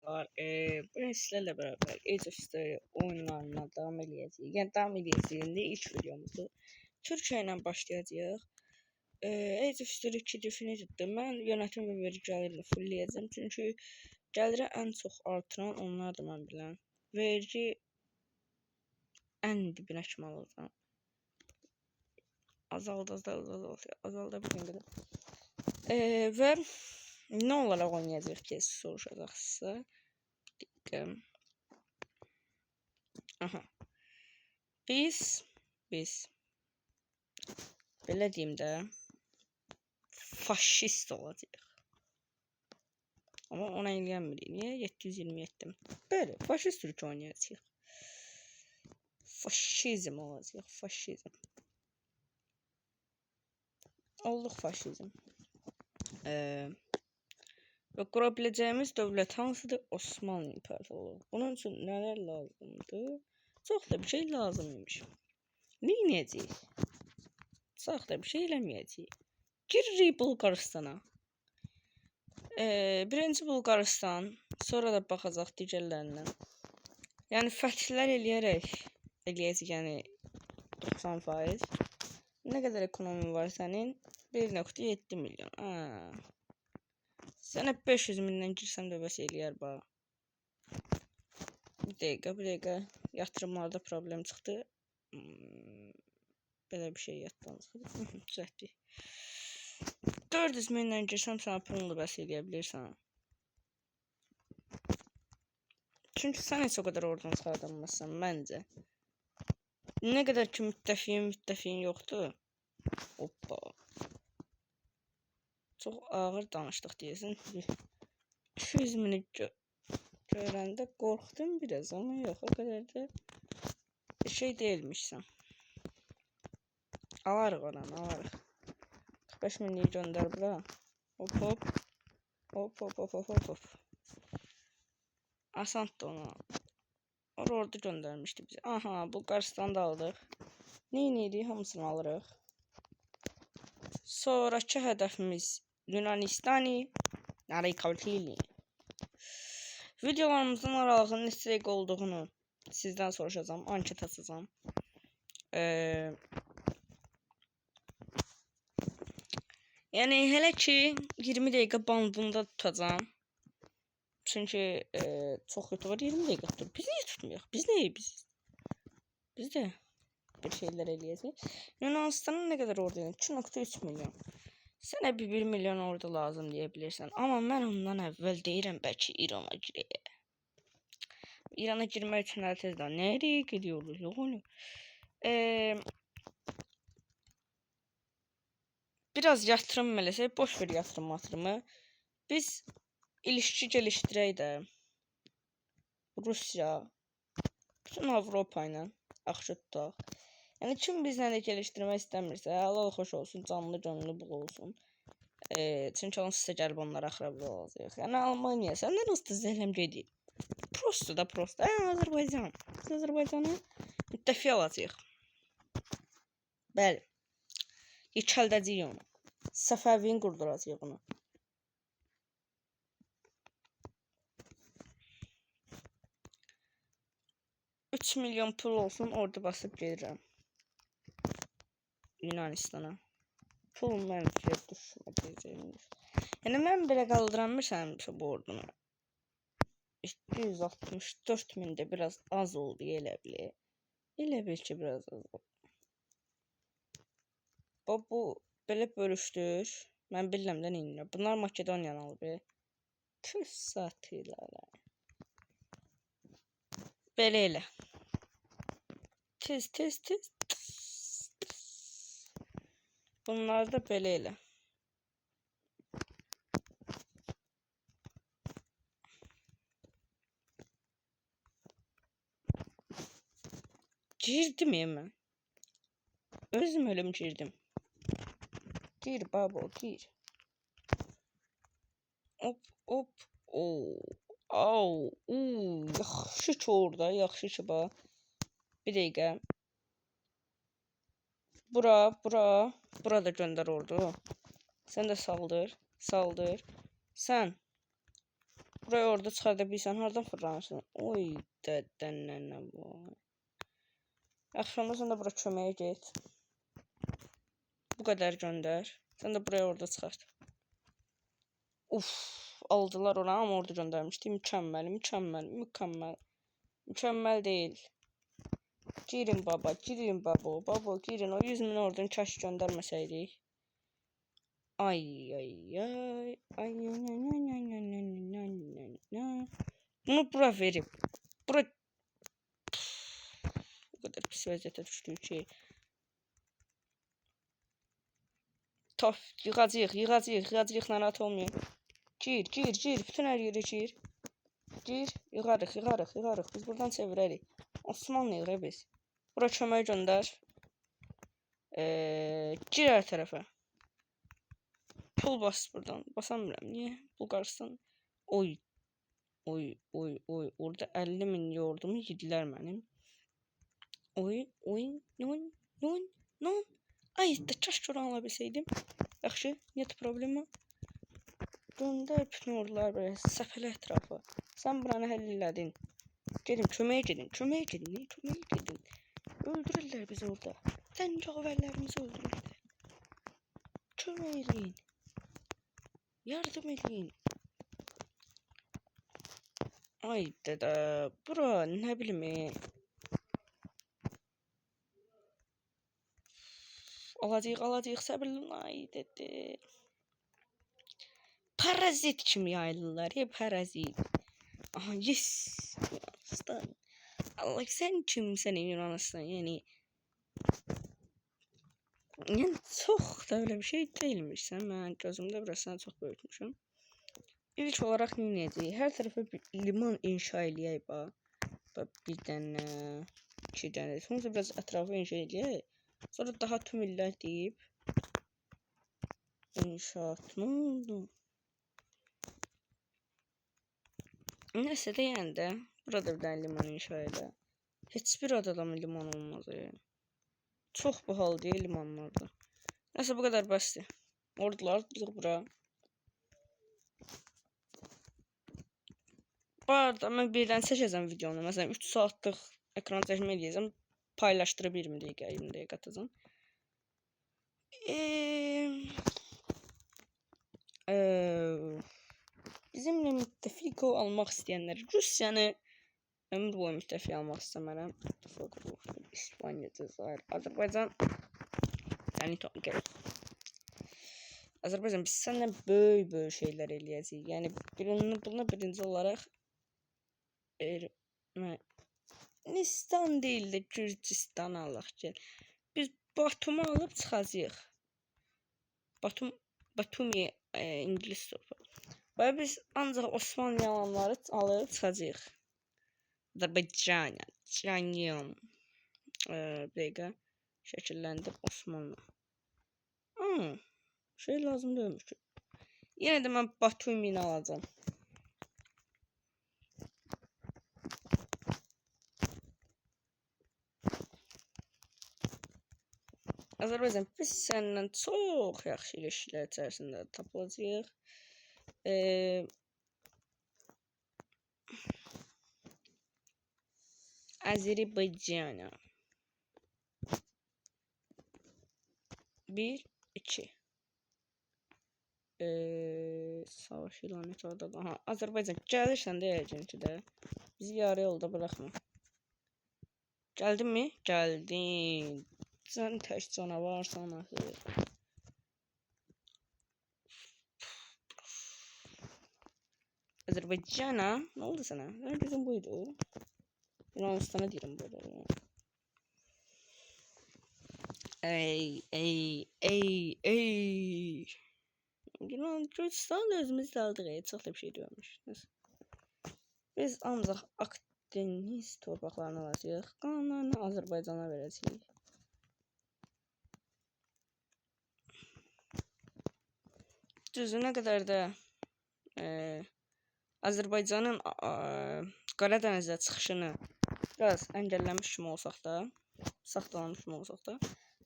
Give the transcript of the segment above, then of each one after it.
Var. Bugün sizlerle beraber Age of Story oyunlarına devam edeceğiz. Yani devam edeceğiz de ilk videomuzdu. Türkçe ile başlayacağız. Age of Story 2 Definited'de mən yönetim ve vergi gəlirlə fullləyəcəm. Çünki gəliri ən çox artıran onlardır mən bilən. Vergi ən dibinə kimi alacam. Azalda bir gün qədər. Və nə olaraq oynayacaq ki, soruşacaqsınızsa. Aha. Biz belə deyim də faşist olacağıq. Amma ona ilgilənmirik. Niyə 727? Böyle faşist Türk oynayacağıq. Faşizm olacaq, faşizm. Olduq faşizm. Və qura biləcəyimiz dövlət hansıdır? Osmanlı İmparatorluğu. Bunun üçün nələr lazımdır? Çox da bir şey lazımmış. Nə edəcəyik? Çox da bir şey eləməyəcəyik. Giririk Bulqaristana. Birinci Bulqaristan, sonra da baxacaq digərlərindən. Yəni fəthlər eləyəcək, yəni 90%. Nə qədər ekonomi var sənin? 1.7 milyon. Sənə 500 mindən girsəm də bəs eləyər bax. Bir dəqiqə. Yatırımlarda problem çıxdı. Belə bir şey yaddan çıxdı. Düzəltdik. 400 mindən girsəm sənə pulunu bəs eləyə bilirsən. Çünki sən heç o qədər oradan çıxardamazsan məncə. Nə qədər ki müttəfiyin yoxdur. Hoppa. Çox ağır danışdıq deyəsən. 200 minlik görəndə qorxdum biraz, amma yox, o qədər də şey deyilmişsən. Alarıq oranı, alarıq. 45 minlik göndər bura. Hop. Asantdır ona. Orada göndərmişdi bizi. Aha, Bulqaristan'da aldıq. Neydi? Hamısını alırıq. Sonraki hədəfimiz Yunanistani Narikavtili. Videolarımızın aralığının neçə dəqiqə olduğunu sizdən soruşacağım, anket açacağım. Yəni hələ ki 20 dəqiqə bandında tutacağım. Çünki çox YouTuber 20 dəqiqə tutur. Biz niyə tutmuyoruz? Biz neyik biz? Biz də bir şeyler eləyəcək. Yunanistanın nə qədər ordu? 2.3 milyon. Sənə bir 1 milyon ordu lazım deyə bilirsən. Amma mən ondan əvvəl deyirəm bəlkə İrana girək. İrana girmək üçün hər tezdən nereye gidiyoruz? Biraz yatırım eləsək, boş ver yatırımı. Biz ilişki gelişdirək də. Rusya, bütün Avropa ilə yaxşı tutaq. Yəni kim bizlə də gelişdirmək istəmirsə, halal xoş olsun, canlı gönlü bul olsun. Çünki onsuz da gəlib onlara axırablı olacaq. Yəni Almanya, səndən usta zəhləm gedir. Prosto. Azərbaycan. Biz Azərbaycanı müttəfi alacaq. Bəli. Yıkəldəcəyik onu. Səfəviyin qurduracaq onu. $3 milyon pul olsun, orada basıb gedirəm. Yunanistan'a. Pul mənfiyə düşməyəcəyimiz. Yəni mən belə qaldıranmışam bu ordunu. 264 min də biraz az oldu, elə bilir. Elə bil ki biraz az oldu. Bu belə bölüşdür. Mən bilirəm də neyinlə. Bunlar Makedoniyanı alıb. Küs satılar. Belə elə. Tez. Bunlar da belə elə. Girdim mən. Özüm ölüm girdim. Gir babo, gir. Hop. Yaxşı ki orada, yaxşı ki bax. Bir dəqiqə. Bura da göndər ordu. Sən də saldır. Sən Buraya orada çıxarda bilsən, hardan fırlanırsan? Oy, dədənənə vay. Yaxşı, onda sən də bura köməyə get. Bu qədər göndər. Sən də buraya orada çıxart. Uf, aldılar ona, amma orada göndərmişdi. Mükəmməl, mükəmməl, mükəmməl. Mükəmməl deyil. Girin baba, girin baba, baba girin. O 100.000 oradan kaş göndərməsəydik. Ay, ay, ay, ay, bunu bura verib. Bura o qədər pis vəziyyətə düşdük ki. Tof, yığacağıq, narahat olmayın. Gir, bütün hər yerə gir. Gir, yığarıq. Biz buradan çevirərik. Osmanlı yığır biz. Bura kömək göndər. Gir hər tərəfə. Pul bas buradan. Basamıram. Niyə? Bulqaristan. Oy. Orada 50.000 yordumu yedilər mənim. Oy. Non. Ay, da kaş göran ala bilsəydim. Yaxşı, net problemi. Göndər bütün ordular belə səpələ ətrafı. Sən buranı həll elədin. Gedin, köməyə gedin. Öldürürlər bizi orada. Dəncavərlərimizi öldürürlər. Kömək eləyin. Yardım eləyin. Ay dədə, bura nə bilim. Alacaq, səbirli. Ay dədə. Parazit kimi yayılırlar, parazit. Aha, yes. Yunanistan. Allah, sən kimsən Yunanistan? Yəni çox da öyle bir şey değilmiş. Mən gözümdə biraz səni çox böyütmüşüm. İlk olaraq nə edəcəyik? Hər tərəfə bir liman inşa eləyək bir dənə, 2 dənə. Sonra biraz ətrafı inşa eləyək. Sonra daha tüm illər deyib inşaat nə oldu? Nəsə deyəndə burada bir dənə liman inşa elə. Heç bir adada mı liman olmaz yəni. Çox bahalı deyil limanlarda. Nəsə bu qədər bəsdir. Ordular yığ bura. Bu arada mən birdən çəkəcəm videonu. Məsələn 3 saatlıq ekran çəkmə eləyəcəm. Paylaşdırıb 20 dəqiqə atacağım. Bizimlə müttəfiq almaq istəyənlər Rusiyanı ömür boyu müttəfiq almaq istəmərəm. İspaniya, Cəzair, Azərbaycan. Yəni gerek. Azərbaycan biz səndən böyük şeylər eləyəcəyik. Yəni buna birinci olaraq Ermənistan deyil də Gürcistan alaq gəl. Biz Batumu alıb çıxacağıq. Batumi İngilis torpağı. Və biz ancaq Osmanlı yalanları alıb çıxacağıq. Azərbaycan, Canyon. Bir dəqiqə şəkilləndir Osmanlı. Şey lazım deyilmiş ki. Yenə də mən Batumi'ni alacağım. Azərbaycan biz səndən çox yaxşı ilişkilər içərisində tapılacağıq. Azərbaycana 1, 2 savaş ilan et orada. Aha, Azərbaycan gəlirsən də yəqin ki də. Bizi yarı yolda bıraxma. Gəldin mi? Gəldin. Sən tək canavarsan axı. Azərbaycana nə oldu sənə? Nə gözün buydu? Yunanistan'a deyirəm bu arada. Ey. Gürcistan da özümüz aldıq. Çox da bir şey deyilmiş. Biz ancaq Akdeniz torpaqlarını alacağıq. Qalanlarını Azərbaycana verəcəyik. Düzü nə qədər də Azərbaycanın Qaradənizə çıxışını biraz əngəlləmiş kimi olsaq da, saxtalanmış kimi olsaq da,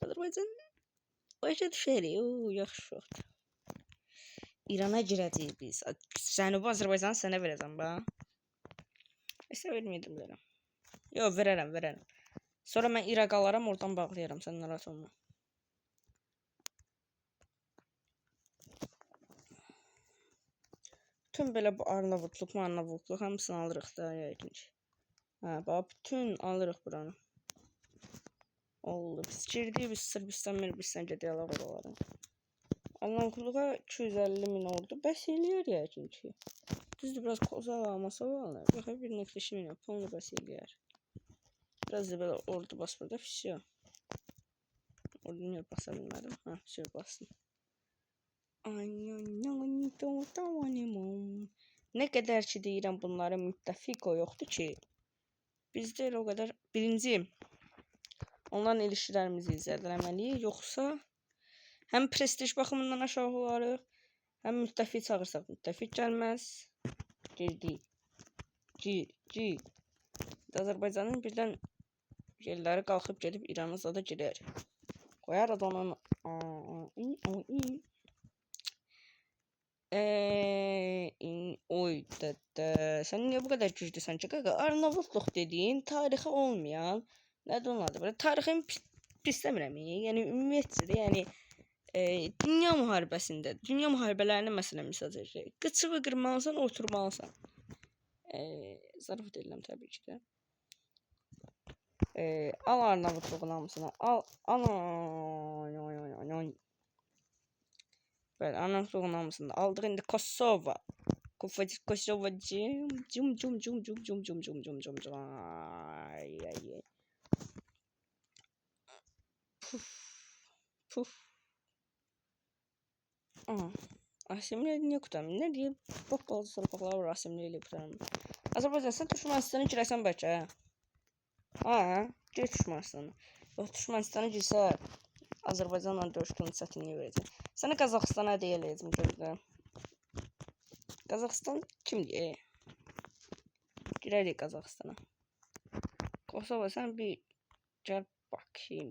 Azərbaycan başa düşərik. Yaxşı çoxdur. İrana girəcəyik biz. Cənubi Azərbaycanı sənə verəcəm ba. Isə verməyəcəm verəm. Yox, verərəm. Sonra mən İraq alaram, oradan bağlayaram, sən narahat olma. Bütün belə bu Arnavutluk hamısını alırıq da yəqin ki. Hə, bax bütün alırıq buranı. Oldu. Biz girdik, biz Sırbistan gedəyək oralara. Arnavutluğa 250.000 ordu bəs eləyər yəqin ki. Düzdür, biraz kozal almasa var. Bax, 1.2 milyon pulunu bəs eləyər. Biraz da belə ordu bas burada, fisiyo. Ordu niyə basa bilmədim? Hə, fisiyo basın. Nə qədər ki deyirəm bunların müttəfiq o yoxdur ki, bizdə elə o qədər birinci onların ilişkilərimizi izlədilməliyiz, yoxsa həm prestij baxımından aşağı olarıq, həm müttəfiq çağırsaq müttəfiq gəlməz. Gir. Azərbaycanın birdən yerləri qalxıb gedib İrana zada girer. Qoyar onun oy dədə, sən niyə bu qədər güclüsən ki? Qaqa, Arnavutluq dediyin tarixi olmayan, nədir onun adı? Tarixini pisləmirəm, yəni ümumiyyətcə də, yəni dünya müharibəsində, dünya müharibələrinin məsələn misal çəkək. Qıçığı qırmalısan, oturmalısan. Zarafat edirəm təbii ki də. Al Arnavutluğun hamısını, al. Bəli, Arnavutluğun hamısını aldıq. İndi Kosova. Kosova cum. Puf. Asimlə niyə qutam? Nə deyib? Bokqalı sorpaqlar var asimlə ilə qutam. Azərbaycan, sən Türkmenistan'a girəsən bəlkə, hə? Gir Türkmenistan'a. Yox, Türkmenistan'a girsə, Azərbaycanla döyüşdüyün çətinliyi verəcək. Sənə Qazaxıstana deyələyəcəm, gözlə. Qazaxıstan kimdir? Girərik Qazaxıstana. Kosova, sən bir gəl bakayım.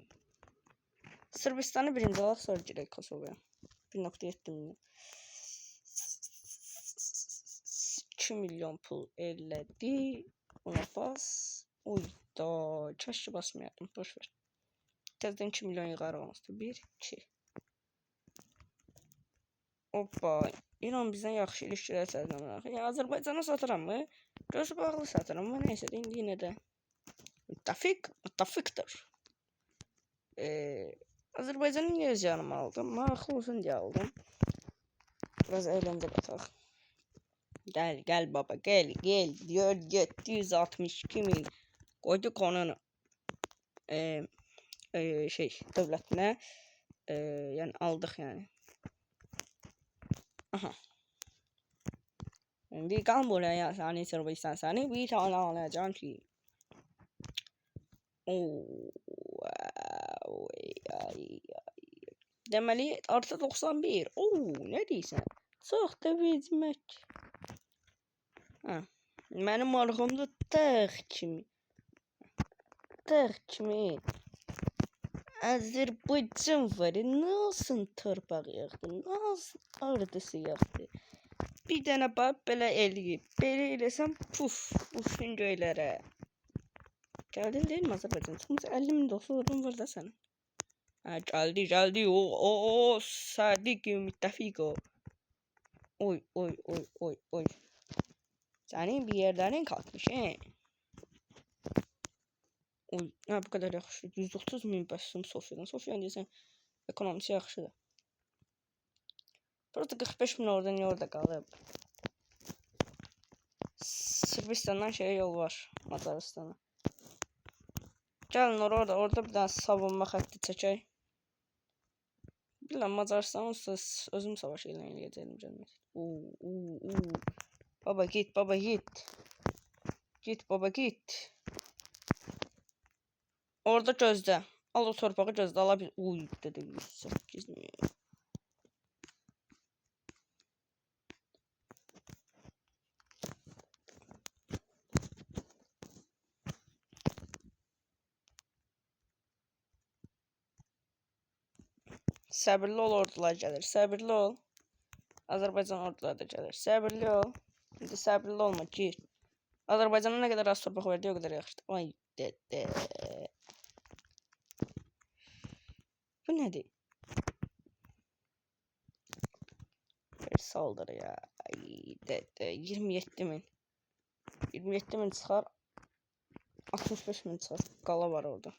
Sırbistanı birinci alaq, sonra girək Kosova'ya. 1.7 milyon. 2 milyon pul elədi. Buna bas. Oyda. Kaşki basmayalım. Boş ver. Təzdən 2 milyon yığarıq olmazdı. 1, 2. Hoppa. İran bizdən yaxşı ilişkilər sağlamaq. Yəni Azərbaycana satıram mı? Gözü bağlı satıram mı? Neysə də indi yenə də müttəfiqdir. Azərbaycanı niyə öz yanıma aldım? Maraqlı olsun deyə aldım. Biraz əyləncə qataq. Gəl baba, gəl. Diyor 762.000. Qoyduq onun dövlətinə. Yəni aldıq yəni. Aha. İndi qal buraya səni Sırbistan səni bir tane alacağım ki. Deməli artı 91. Nə deyirsən? Çox da vermək. Mənim marağımda tağ kimi Azərbaycan var. Nasıl torpaq yağdı? Nasıl ardısı yağdı? Bir dənə bax belə eləyib. Belə eləsəm puf uçsun göylərə. Gəldin deyil mi Azərbaycan? Çıxmış 50.000 dolarım var da sənin. Gəldi. O sadiq müttəfiq o. Oy. Sənin bir yerlərin kalkmış, Oy, bu qədər yaxşı. 130.000 bəsəm Sofiyadan. Sofiyan deyəsən, ekonomisi yaxşıdır. Burada 45.000 orada qalıb. Sırbistandan yol var, Macaristana. Gəlin orada bir dənə savunma xətti çəkək. Bilən Macaristanın özüm savaş ilə eləyəcəyim gəlmək. Baba git. Git baba git. Orada gözlə. Al o torpağı gözlə. Ala bir. Dedi 108 milyon. Səbirli ol, ordular gəlir. Səbirli ol. Azərbaycan orduları da gəlir. Səbirli ol. İndi səbirli olma, gir. Azərbaycana nə qədər az torpaq verdi, o qədər yaxşıdır. Ay dədə. Bu nədir? Bir saldır ya. Ay dədə. 27.000. 27.000 çıxar. 65.000 çıxar. Qala var orada.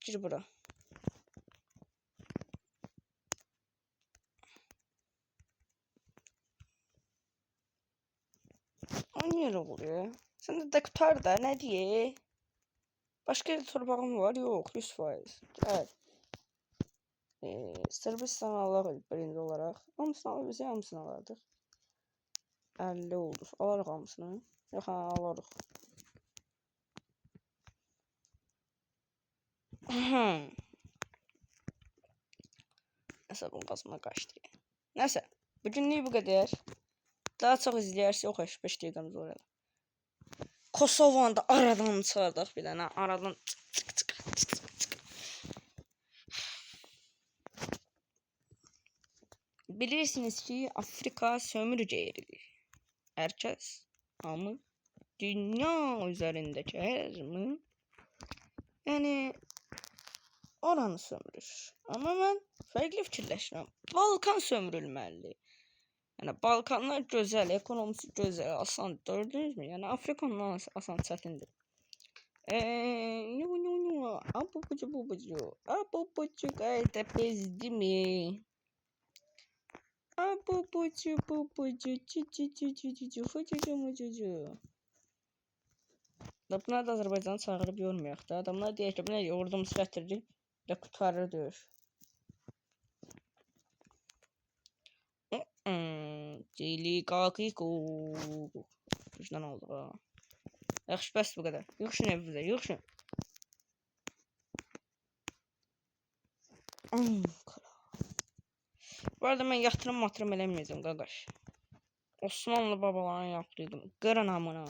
Gir bura. O niye öyle oluyor? Sen de kurtar da ne diye? Başka bir torpağım var, yok 100%. Gel. Sırbistan alırıq birinci olarak. Hamısını alır, bize hamısını alırıq. 50 oldu. Alırıq hamısını. Yox, ha, alırıq. Hesabım qazma qaçdı. Neyse. Bugünlük bu kadar. Daha çok izləyərsə, yox, 5 dəqiqəmiz var. Kosovanı da aradan çıxardıq bir dənə. Aradan bilirsiniz ki, Afrika sömürge yeridir. Herkes ama dünya üzerindeki her zaman yani oranı sömürür. Ama ben farklı fikirləşirəm. Balkan sömürülməlidir. Yani Balkanlar güzel, ekonomisi güzel, asan, gördünüz mü? Yani Afrikanın asan çətindir. Abubucu qayda bezdi mi? Abubucu Bunlar da Azərbaycanı çağırıb yormayaq da. Adamlar deyək ki, bu nə ordumuz gətirdi və qutarır döyüş. Dili qaqiqo. Gücdən oldu ha. Yaxşı, bəs bu qədər. Yığışın evimizə, yığışın. Bu arada mən yatırım eləməyəcəm, qaqaş. Osmanlı babalarını yaptıydım. Qırın amına.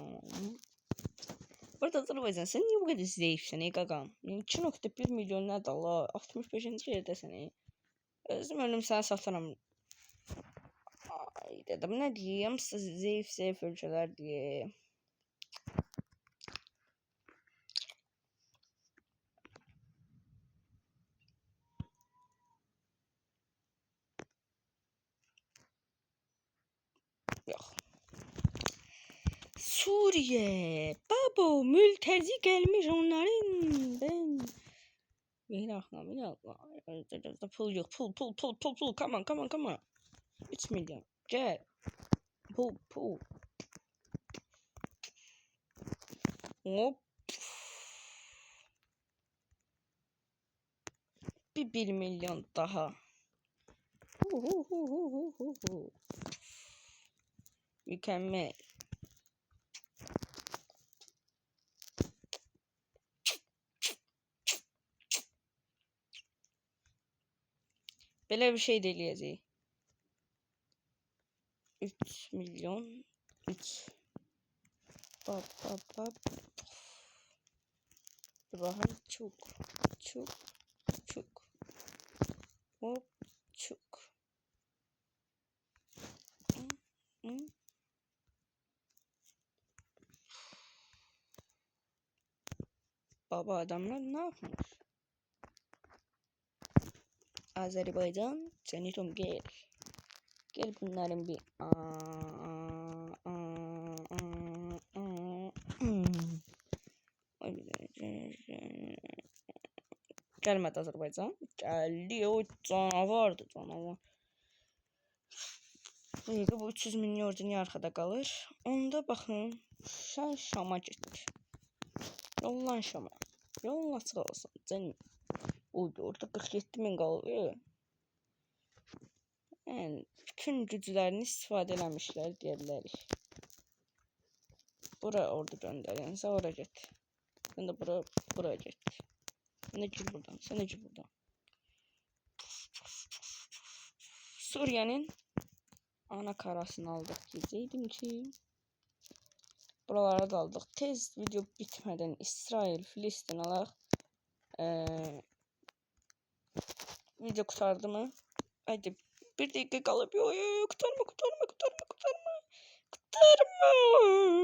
Bu arada Azərbaycan, sən niyə bu qədər zəifsən, qaqam? 2.1 milyon nədir Allah? 65-ci yerdəsən. Özüm ölüm səni satıram. Ay dedim, nə deyim? Zəif ölkələr deyə. Yox. Suriye. Babo, mülteci gelmiş onların. Ben. Bir dakika. Pul yok. Pul. Come on. 3 milyon. Gel. Pul. Hop. Bir 1 milyon daha. Mükemmel. Böyle bir şey deleyeceğiz. 3 milyon. 3. Bab. Bahar çok. Hop çok. Baba adamlar ne yapmış? Azerbaycan Cenitom gel. Gel bunların bir gelmedi Azerbaycan. Geldi o canavardı canavar. Bu 300 milyon ordu niye arkada kalır? Onda bakın sen Şam'a git. Yollan Şam'a. Yolun açıq olsun canım. Orada 47.000 qalır. Yəni bütün güclərini istifadə eləmişlər deyə bilərik. Bura ordu göndərin, ora get. Sən də bura get. Sən də gir buradan. Suriye'nin ana karasını aldık diyecektim ki. Buralara da aldık. Tez video bitmeden İsrail, Filistin alaq. Video kurtardı mı? Haydi 1 dəqiqə qalıb. Yo, yo, yo, qurtarma, qurtarma, qurtarma, qurtarma. Qurtarma.